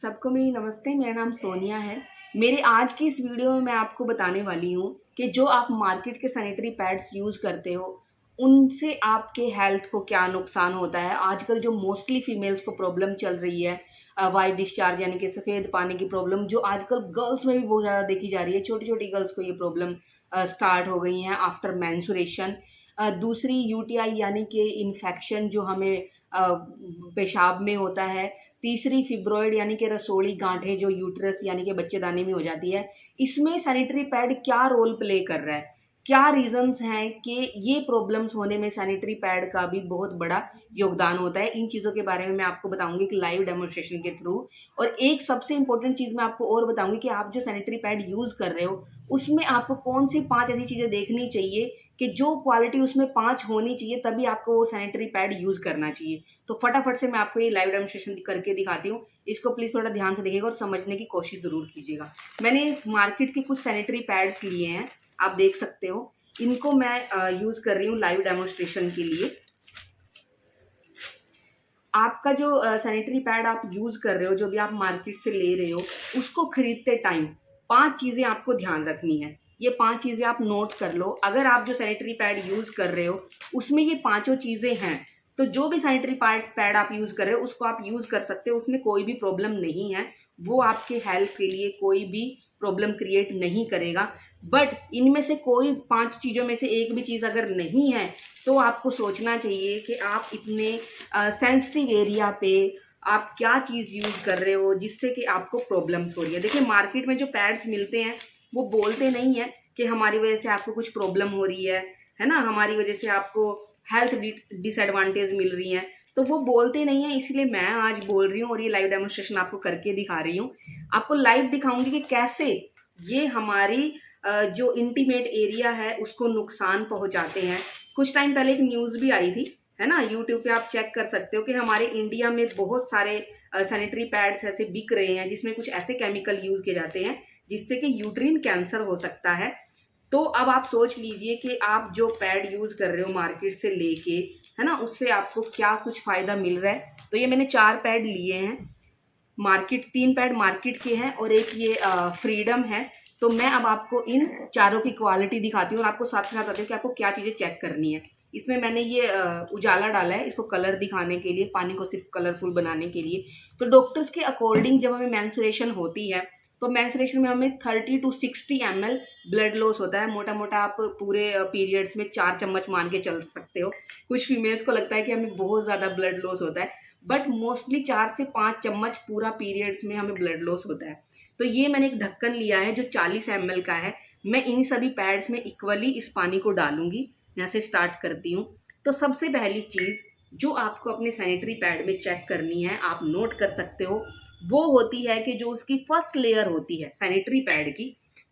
सबको मेरी नमस्ते। मेरा नाम सोनिया है। मेरे आज की इस वीडियो में मैं आपको बताने वाली हूँ कि जो आप मार्केट के सैनिटरी पैड्स यूज़ करते हो उनसे आपके हेल्थ को क्या नुकसान होता है। आजकल जो मोस्टली फीमेल्स को प्रॉब्लम चल रही है वाइट डिस्चार्ज यानी कि सफ़ेद पानी की प्रॉब्लम, जो आजकल गर्ल्स में भी बहुत ज़्यादा देखी जा रही है। छोटी छोटी गर्ल्स को ये प्रॉब्लम स्टार्ट हो गई हैं आफ्टर मैंसुरेशन। दूसरी यूटीआई यानी कि इन्फेक्शन जो हमें पेशाब में होता है। तीसरी फिब्रॉइड यानी कि रसोली गांठें जो यूट्रस यानी कि बच्चेदानी में हो जाती है। इसमें सैनिटरी पैड क्या रोल प्ले कर रहा है, क्या रीजंस हैं कि ये प्रॉब्लम्स होने में सैनिटरी पैड का भी बहुत बड़ा योगदान होता है। इन चीज़ों के बारे में मैं आपको बताऊंगी एक लाइव डेमोन्स्ट्रेशन के थ्रू। और एक सबसे इंपॉर्टेंट चीज़ मैं आपको और बताऊंगी कि आप जो सैनिटरी पैड यूज़ कर रहे हो उसमें आपको कौन सी 5 ऐसी चीज़ें देखनी चाहिए कि जो क्वालिटी उसमें 5 होनी चाहिए, तभी आपको वो सैनिटरी पैड यूज़ करना चाहिए। तो फटाफट से मैं आपको ये लाइव डेमोन्स्ट्रेशन करके दिखाती हूँ। इसको प्लीज़ थोड़ा ध्यान से देखिएगा और समझने की कोशिश ज़रूर कीजिएगा। मैंने मार्केट के कुछ सैनिटरी पैड्स लिए हैं, आप देख सकते हो। इनको मैं यूज़ कर रही हूँ लाइव डेमोन्स्ट्रेशन के लिए। आपका जो सैनिटरी पैड आप यूज़ कर रहे हो, जो भी आप मार्केट से ले रहे हो, उसको खरीदते टाइम 5 चीज़ें आपको ध्यान रखनी है। ये 5 चीज़ें आप नोट कर लो। अगर आप जो सैनिटरी पैड यूज़ कर रहे हो उसमें ये पांचों चीज़ें हैं, तो जो भी सैनिटरी पैड आप यूज़ कर रहे हो उसको आप यूज़ कर सकते हो। उसमें कोई भी प्रॉब्लम नहीं है, वो आपके हेल्थ के लिए कोई भी प्रॉब्लम क्रिएट नहीं करेगा। बट इनमें से कोई 5 चीज़ों में से एक भी चीज़ अगर नहीं है तो आपको सोचना चाहिए कि आप इतने सेंसिटिव एरिया पे आप क्या चीज़ यूज़ कर रहे हो जिससे कि आपको प्रॉब्लम्स हो रही है। देखिए, मार्केट में जो पैड्स मिलते हैं वो बोलते नहीं है कि हमारी वजह से आपको कुछ प्रॉब्लम हो रही है ना, हमारी वजह से आपको हेल्थ डिसएडवांटेज मिल रही है, तो वो बोलते नहीं है। इसलिए मैं आज बोल रही हूँ और ये लाइव डेमोन्स्ट्रेशन आपको करके दिखा रही हूँ। आपको लाइव दिखाऊंगी कि कैसे ये हमारी जो इंटीमेट एरिया है उसको नुकसान पहुंचाते हैं। कुछ टाइम पहले एक न्यूज़ भी आई थी, है ना, यूट्यूब पे आप चेक कर सकते हो कि हमारे इंडिया में बहुत सारे सैनिटरी पैड्स ऐसे बिक रहे हैं जिसमें कुछ ऐसे केमिकल यूज किए जाते हैं जिससे कि यूट्रीन कैंसर हो सकता है। तो अब आप सोच लीजिए कि आप जो पैड यूज कर रहे हो मार्केट से लेके, है ना, उससे आपको क्या कुछ फायदा मिल रहा है। तो ये मैंने 4 पैड लिए हैं मार्केट, 3 पैड मार्केट के हैं और एक ये फ्रीडम है। तो मैं अब आपको इन चारों की क्वालिटी दिखाती हूँ और आपको साथ साथ बताती हूँ कि आपको क्या चीज़ें चेक करनी है। इसमें मैंने ये उजाला डाला है, इसको कलर दिखाने के लिए, पानी को सिर्फ कलरफुल बनाने के लिए। तो डॉक्टर्स के अकॉर्डिंग जब हमें मेंस्ट्रुएशन होती है तो मेंस्ट्रुएशन में हमें 30 to 60 ml ब्लड लॉस होता है। मोटा मोटा आप पूरे पीरियड्स में 4 चम्मच मान के चल सकते हो। कुछ फीमेल्स को लगता है कि हमें बहुत ज़्यादा ब्लड लॉस होता है, बट मोस्टली 4 से 5 चम्मच पूरा पीरियड्स में हमें ब्लड लॉस होता है। तो ये मैंने एक ढक्कन लिया है जो 40 ml का है। मैं इन सभी पैड्स में इक्वली इस पानी को डालूंगी। यहाँ से स्टार्ट करती हूँ। तो सबसे पहली चीज़ जो आपको अपने सैनिटरी पैड में चेक करनी है, आप नोट कर सकते हो, वो होती है कि जो उसकी फर्स्ट लेयर होती है सैनिटरी पैड की,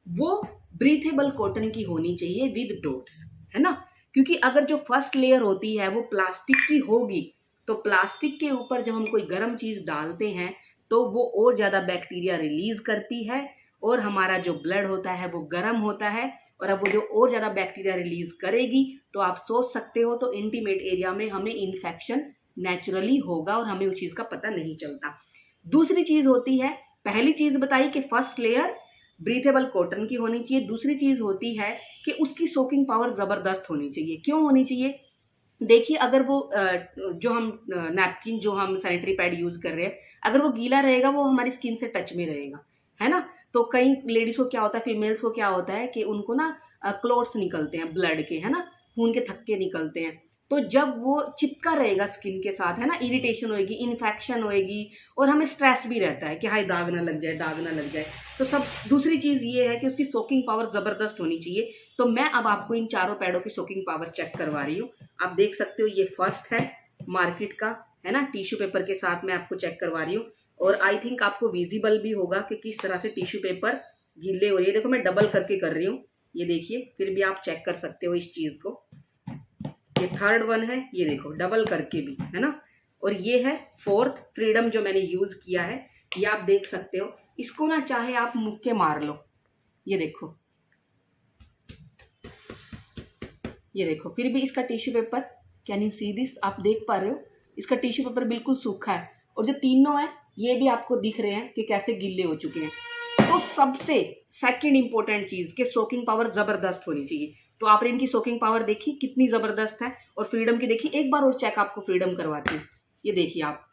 वो ब्रीथेबल कॉटन की होनी चाहिए विद डॉट्स, है ना। क्योंकि अगर जो फर्स्ट लेयर होती है वो प्लास्टिक की होगी तो प्लास्टिक के ऊपर जब हम कोई गर्म चीज़ डालते हैं तो वो और ज़्यादा बैक्टीरिया रिलीज करती है और हमारा जो ब्लड होता है वो गर्म होता है। और अब वो जो और ज़्यादा बैक्टीरिया रिलीज करेगी तो आप सोच सकते हो, तो इंटीमेट एरिया में हमें इन्फेक्शन नेचुरली होगा और हमें उस चीज़ का पता नहीं चलता। दूसरी चीज़ होती है, पहली चीज़ बताई कि फर्स्ट लेयर ब्रीथेबल कॉटन की होनी चाहिए। दूसरी चीज़ होती है कि उसकी सोकिंग पावर ज़बरदस्त होनी चाहिए। क्यों होनी चाहिए? देखिए, अगर वो जो हम नैपकिन जो हम सैनिटरी पैड यूज कर रहे हैं, अगर वो गीला रहेगा वो हमारी स्किन से टच में रहेगा, है ना। तो कई लेडीज को क्या होता है, फीमेल्स को क्या होता है कि उनको ना क्लॉट्स निकलते हैं ब्लड के, है ना, खून के थक्के निकलते हैं। तो जब वो चिपका रहेगा स्किन के साथ, है ना, इरिटेशन होएगी, इन्फेक्शन होएगी और हमें स्ट्रेस भी रहता है कि हाय दाग ना लग जाए, दाग ना लग जाए। तो सब दूसरी चीज़ ये है कि उसकी सोकिंग पावर ज़बरदस्त होनी चाहिए। तो मैं अब आपको इन चारों पैडों की सोकिंग पावर चेक करवा रही हूँ। आप देख सकते हो ये फर्स्ट है मार्केट का, है ना, टिश्यू पेपर के साथ मैं आपको चेक करवा रही हूँ। और आई थिंक आपको विजिबल भी होगा कि किस तरह से टिश्यू पेपर गीले हो रही है। देखो, मैं डबल करके कर रही हूँ, ये देखिए, फिर भी आप चेक कर सकते हो इस चीज़ को। ये थर्ड वन है, ये देखो डबल करके भी, है ना। और ये है फोर्थ फ्रीडम जो मैंने यूज किया है, ये आप देख सकते हो। इसको ना चाहे आप मुक्के मार लो, ये देखो, ये देखो, फिर भी इसका tissue paper, can you see this, आप देख पा रहे हो, इसका टिश्यू पेपर बिल्कुल सूखा है। और जो तीनों है ये भी आपको दिख रहे हैं कि कैसे गीले हो चुके हैं। तो सबसे सेकंड इंपॉर्टेंट चीज कि सोकिंग पावर जबरदस्त होनी चाहिए। तो आपने इनकी सोकिंग पावर देखी कितनी जबरदस्त है, और फ्रीडम की देखी। एक बार और चेक आपको फ्रीडम करवाती हूँ, ये देखिए आप,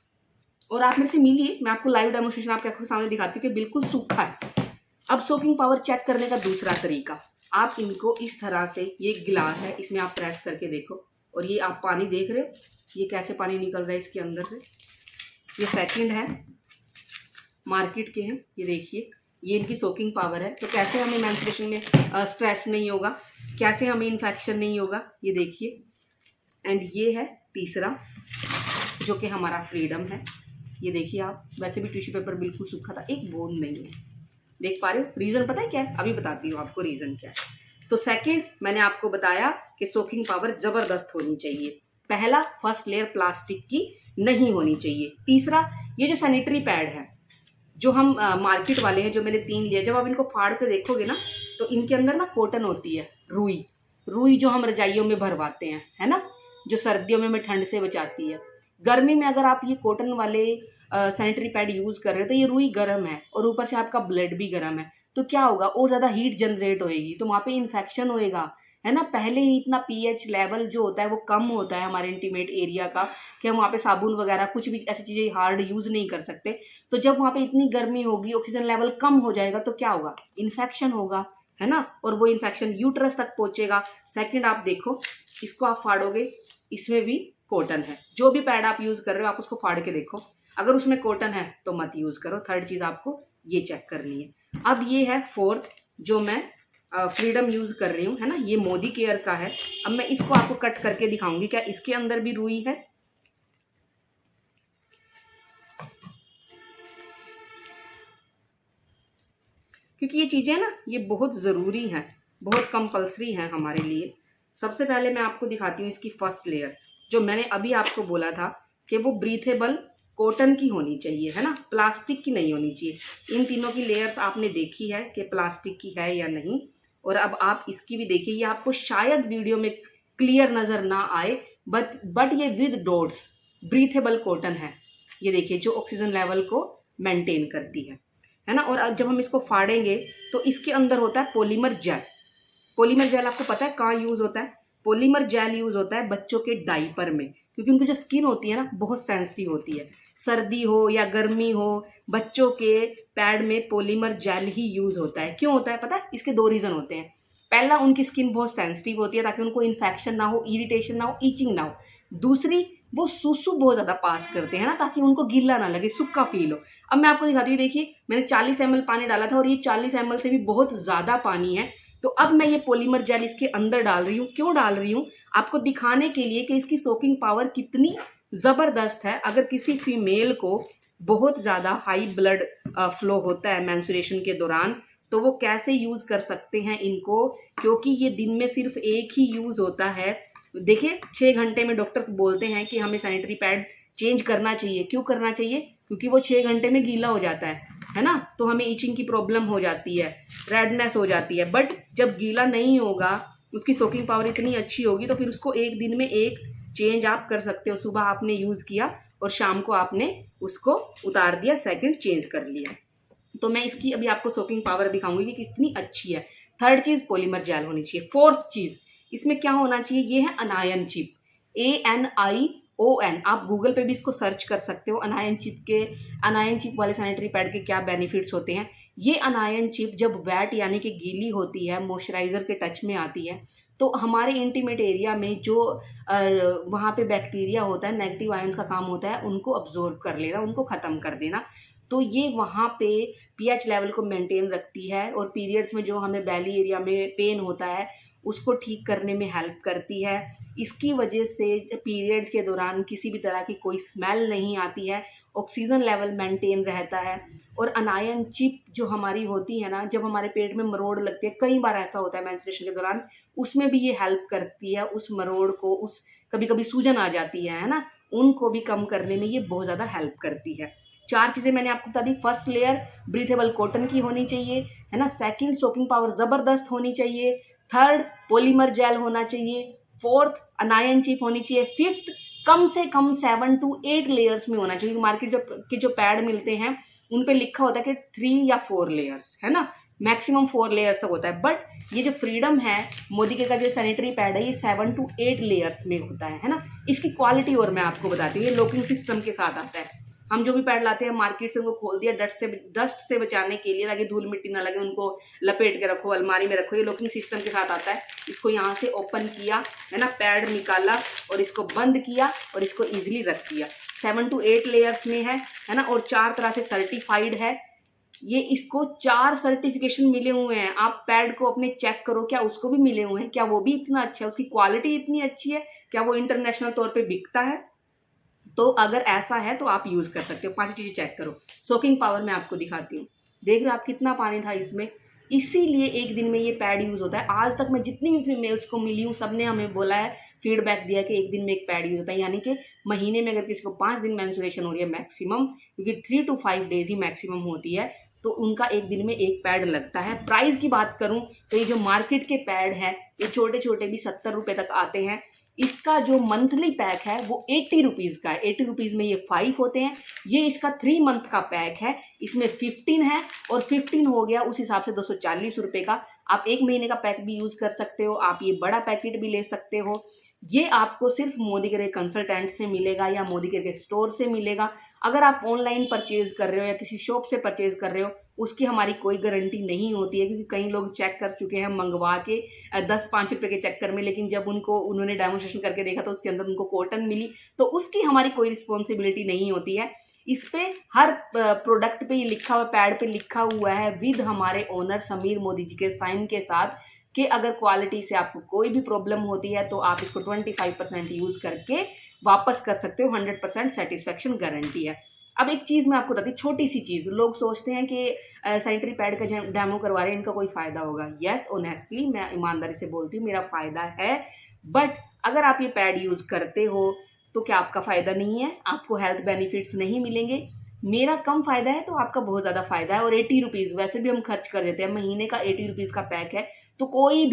और आप मेरे से मिलिए, मैं आपको लाइव डेमोस्ट्रेशन आपके आंखों के सामने दिखाती हूँ कि बिल्कुल सूखा है। अब सोकिंग पावर चेक करने का दूसरा तरीका, आप इनको इस तरह से, ये गिलास है, इसमें आप प्रेस करके देखो, और ये आप पानी देख रहे हो, ये कैसे पानी निकल रहा है इसके अंदर से। ये सेकंड है, मार्केट के हैं, ये देखिए, ये इनकी सोकिंग पावर है। तो कैसे हमें मेंस्ट्रुएशन में स्ट्रेस नहीं होगा, कैसे हमें इन्फेक्शन नहीं होगा, ये देखिए। एंड ये है तीसरा, जो कि हमारा फ्रीडम है। ये देखिए आप, वैसे भी टिश्यू पेपर बिल्कुल सूखा था, एक बूंद नहीं है, देख पा रहे हो। रीज़न पता है क्या है? अभी बताती हूँ आपको रीज़न क्या है। तो सेकंड मैंने आपको बताया कि सोकिंग पावर ज़बरदस्त होनी चाहिए। पहला, फर्स्ट लेयर प्लास्टिक की नहीं होनी चाहिए। तीसरा, ये जो सैनिटरी पैड है जो हम मार्केट वाले हैं, जो मैंने 3 लिए, जब आप इनको फाड़ कर देखोगे ना, तो इनके अंदर ना कॉटन होती है, रुई, रुई जो हम रजाइयों में भरवाते हैं, है ना, जो सर्दियों में हमें ठंड से बचाती है। गर्मी में अगर आप ये कॉटन वाले सैनिटरी पैड यूज़ कर रहे हो, तो ये रुई गर्म है और ऊपर से आपका ब्लड भी गर्म है, तो क्या होगा, और ज़्यादा हीट जनरेट होएगी, तो वहाँ पे इन्फेक्शन होएगा, है ना। पहले ही इतना पीएच लेवल जो होता है वो कम होता है हमारे इंटीमेट एरिया का, कि हम वहाँ पे साबुन वगैरह कुछ भी ऐसी चीज़ें हार्ड यूज़ नहीं कर सकते। तो जब वहाँ पे इतनी गर्मी होगी, ऑक्सीजन लेवल कम हो जाएगा, तो क्या होगा, इन्फेक्शन होगा, है ना, और वो इन्फेक्शन यूट्रस तक पहुंचेगा। सेकंड, आप देखो, इसको आप फाड़ोगे, इसमें भी कॉटन है। जो भी पैड आप यूज़ कर रहे हो, आप उसको फाड़ के देखो, अगर उसमें कॉटन है तो मत यूज़ करो। थर्ड चीज़ आपको ये चेक करनी है। अब ये है फोर्थ, जो मैं फ्रीडम यूज़ कर रही हूँ, है ना, ये मोदी केयर का है। अब मैं इसको आपको कट करके दिखाऊंगी, क्या इसके अंदर भी रुई है। क्योंकि ये चीज़ें ना, ये बहुत ज़रूरी हैं, बहुत कंपल्सरी हैं हमारे लिए। सबसे पहले मैं आपको दिखाती हूँ इसकी फर्स्ट लेयर, जो मैंने अभी आपको बोला था कि वो ब्रीथेबल कॉटन की होनी चाहिए, है ना, प्लास्टिक की नहीं होनी चाहिए। इन तीनों की लेयर्स आपने देखी है कि प्लास्टिक की है या नहीं, और अब आप इसकी भी देखिए। ये आपको शायद वीडियो में क्लियर नज़र ना आए, बट ये विद डॉट्स ब्रीथेबल कॉटन है। ये देखिए, जो ऑक्सीजन लेवल को मेंटेन करती है ना। और जब हम इसको फाड़ेंगे तो इसके अंदर होता है पॉलीमर जेल। पॉलीमर जेल आपको पता है कहाँ यूज़ होता है? पॉलीमर जेल यूज़ होता है बच्चों के डाइपर में, क्योंकि उनकी जो स्किन होती है ना, बहुत सेंसिटिव होती है। सर्दी हो या गर्मी हो, बच्चों के पैड में पॉलीमर जेल ही यूज़ होता है। क्यों होता है पता है? इसके 2 रीज़न होते हैं। पहला, उनकी स्किन बहुत सेंसिटिव होती है, ताकि उनको इन्फेक्शन ना हो, इरिटेशन ना हो, ईचिंग ना हो। दूसरी, वो सुसु बहुत ज़्यादा पास करते हैं ना, ताकि उनको गीला ना लगे, सूखा फील हो। अब मैं आपको दिखाती हूँ, देखिए, मैंने 40 ml पानी डाला था, और ये 40 ml से भी बहुत ज़्यादा पानी है। तो अब मैं ये पॉलीमर जेल इसके अंदर डाल रही हूँ। क्यों डाल रही हूँ? आपको दिखाने के लिए कि इसकी सोकिंग पावर कितनी ज़बरदस्त है। अगर किसी फीमेल को बहुत ज़्यादा हाई ब्लड फ्लो होता है मेंस्ट्रुएशन के दौरान, तो वो कैसे यूज़ कर सकते हैं इनको, क्योंकि ये दिन में सिर्फ एक ही यूज़ होता है। देखिए, 6 घंटे में डॉक्टर्स बोलते हैं कि हमें सैनिटरी पैड चेंज करना चाहिए। क्यों करना चाहिए? क्योंकि वो 6 घंटे में गीला हो जाता है ना, तो हमें ईचिंग की प्रॉब्लम हो जाती है, रेडनेस हो जाती है। बट जब गीला नहीं होगा, उसकी सोकिंग पावर इतनी अच्छी होगी, तो फिर उसको एक दिन में एक चेंज आप कर सकते हो। सुबह आपने यूज़ किया और शाम को आपने उसको उतार दिया, सेकंड चेंज कर लिया। तो मैं इसकी अभी आपको सोकिंग पावर दिखाऊंगी कि कितनी अच्छी है। थर्ड चीज़, पॉलीमर जेल होनी चाहिए। फोर्थ चीज़, इसमें क्या होना चाहिए? ये है अनायन चिप, ANION। आप गूगल पे भी इसको सर्च कर सकते हो। अनायन चिप वाले सैनिटरी पैड के क्या बेनिफिट्स होते हैं। ये अनायन चिप जब वेट यानी कि गीली होती है, मॉइस्चराइजर के टच में आती है, तो हमारे इंटीमेट एरिया में जो वहाँ पे बैक्टीरिया होता है, नेगेटिव आयंस का काम होता है उनको अब्जॉर्ब कर लेना, उनको ख़त्म कर देना। तो ये वहाँ पे पीएच लेवल को मेंटेन रखती है, और पीरियड्स में जो हमें बेली एरिया में पेन होता है उसको ठीक करने में हेल्प करती है। इसकी वजह से पीरियड्स के दौरान किसी भी तरह की कोई स्मेल नहीं आती है, ऑक्सीजन लेवल मेंटेन रहता है। और अनायन चिप जो हमारी होती है ना, जब हमारे पेट में मरोड़ लगती है, कई बार ऐसा होता है मेंस्ट्रुएशन के दौरान, उसमें भी ये हेल्प करती है उस मरोड़ को, उस कभी कभी सूजन आ जाती है ना, उनको भी कम करने में ये बहुत ज़्यादा हेल्प करती है। 4 चीज़ें मैंने आपको बता दी। फर्स्ट लेयर ब्रीथेबल कॉटन की होनी चाहिए, है ना। सेकंड, सोकिंग पावर ज़बरदस्त होनी चाहिए। थर्ड, पॉलीमर जेल होना चाहिए। फोर्थ, अनायन चिप होनी चाहिए। फिफ्थ, कम से कम 7 to 8 लेयर्स में होना चाहिए। मार्केट जो पैड मिलते हैं उन पे लिखा होता है कि 3 या 4 लेयर्स, है ना, मैक्सिमम 4 लेयर्स तक होता है। बट ये जो फ्रीडम है मोदी के का जो सैनिटरी पैड है ये 7 to 8 लेयर्स में होता है ना। इसकी क्वालिटी और मैं आपको बताती हूँ, ये लॉकिंग सिस्टम के साथ आता है। हम जो भी पैड लाते हैं मार्केट से उनको खोल दिया डस्ट से बचाने के लिए, ताकि धूल मिट्टी ना लगे, उनको लपेट के रखो, अलमारी में रखो। ये लॉकिंग सिस्टम के साथ आता है। इसको यहाँ से ओपन किया है ना, पैड निकाला और इसको बंद किया और इसको इजीली रख दिया। 7 to 8 लेयर्स में है ना, और 4 तरह से सर्टिफाइड है ये। इसको 4 सर्टिफिकेशन मिले हुए हैं। आप पैड को अपने चेक करो, क्या उसको भी मिले हुए हैं, क्या वो भी इतना अच्छा है, उसकी क्वालिटी इतनी अच्छी है, क्या वो इंटरनेशनल तौर पे बिकता है। तो अगर ऐसा है तो आप यूज कर सकते हो। 5 चीजें चेक करो। सोकिंग पावर मैं आपको दिखाती हूँ, देख रहे हो आप कितना पानी था इसमें, इसीलिए एक दिन में ये पैड यूज होता है। आज तक मैं जितनी भी फीमेल्स को मिली हूँ सबने हमें बोला है, फीडबैक दिया कि एक दिन में एक पैड यूज होता है। यानी कि महीने में अगर किसी को 5 दिन मेंस्ट्रुएशन हो रही है मैक्सिमम, क्योंकि 3 to 5 डेज ही मैक्सिमम होती है, तो उनका एक दिन में एक पैड लगता है। प्राइस की बात करूं तो ये जो मार्केट के पैड है ये छोटे छोटे भी 70 रुपए तक आते हैं। इसका जो मंथली पैक है वो 80 रुपीज़ का है। 80 रुपीज़ में ये 5 होते हैं। ये इसका 3 मंथ का पैक है, इसमें 15 है और 15 हो गया उस हिसाब से 240 रुपये का। आप 1 महीने का पैक भी यूज़ कर सकते हो, आप ये बड़ा पैकेट भी ले सकते हो। ये आपको सिर्फ मोदी के कंसल्टेंट से मिलेगा या मोदी के स्टोर से मिलेगा। अगर आप ऑनलाइन परचेज कर रहे हो या किसी शॉप से परचेज कर रहे हो उसकी हमारी कोई गारंटी नहीं होती है, क्योंकि कई लोग चेक कर चुके हैं मंगवा के 10-5 रुपए के चक्कर में, लेकिन जब उन्होंने डेमोन्स्ट्रेशन करके देखा तो उसके अंदर उनको कॉटन मिली, तो उसकी हमारी कोई रिस्पॉन्सिबिलिटी नहीं होती है। इस पे हर प्रोडक्ट पे ये लिखा हुआ, पैड पे लिखा हुआ है विद हमारे ओनर समीर मोदी जी के साइन के साथ, कि अगर क्वालिटी से आपको कोई भी प्रॉब्लम होती है तो आप इसको 25% यूज करके वापस कर सकते हो। 100% सेटिस्फेक्शन गारंटी है। अब एक चीज़ मैं आपको बताती हूँ, छोटी सी चीज़। लोग सोचते हैं कि सैनिटरी पैड का डेमो करवा रहे हैं इनका कोई फ़ायदा होगा। येस, ऑनेस्टली मैं ईमानदारी से बोलती हूँ मेरा फ़ायदा है। बट अगर आप ये पैड यूज़ करते हो तो क्या आपका फ़ायदा नहीं है? आपको हेल्थ बेनिफिट्स नहीं मिलेंगे? मेरा कम फ़ायदा है तो आपका बहुत ज़्यादा फ़ायदा है। और 80 रुपीज़ वैसे भी हम खर्च कर देते हैं, महीने का 80 रुपीज़ का पैक है। तो कोई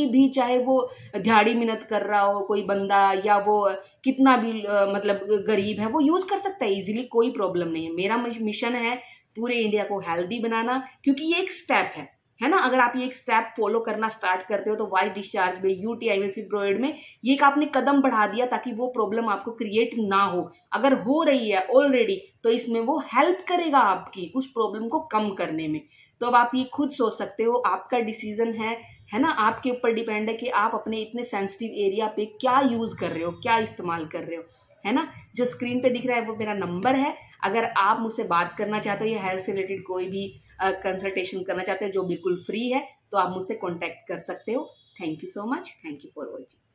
भी चाहे वो दिहाड़ी मिन्नत कर रहा हो कोई बंदा, या वो कितना भी मतलब गरीब है, वो यूज़ कर सकता है इजीली, कोई प्रॉब्लम नहीं है। मेरा मिशन है पूरे इंडिया को हेल्दी बनाना, क्योंकि ये एक स्टेप है ना। अगर आप ये एक स्टेप फॉलो करना स्टार्ट करते हो तो वाइट डिस्चार्ज में, यूटीआई में, फिब्रोइड में ये एक आपने कदम बढ़ा दिया, ताकि वो प्रॉब्लम आपको क्रिएट ना हो। अगर हो रही है ऑलरेडी तो इसमें वो हेल्प करेगा आपकी उस प्रॉब्लम को कम करने में। तो अब आप ये खुद सोच सकते हो, आपका डिसीजन है ना, आपके ऊपर डिपेंड है कि आप अपने इतने सेंसिटिव एरिया पे क्या यूज़ कर रहे हो, क्या इस्तेमाल कर रहे हो, है ना। जो स्क्रीन पे दिख रहा है वो मेरा नंबर है। अगर आप मुझसे बात करना चाहते हो या हेल्थ से रिलेटेड कोई भी कंसल्टेशन करना चाहते हो जो बिल्कुल फ्री है, तो आप मुझसे कॉन्टैक्ट कर सकते हो। Thank you so much. Thank you for watching.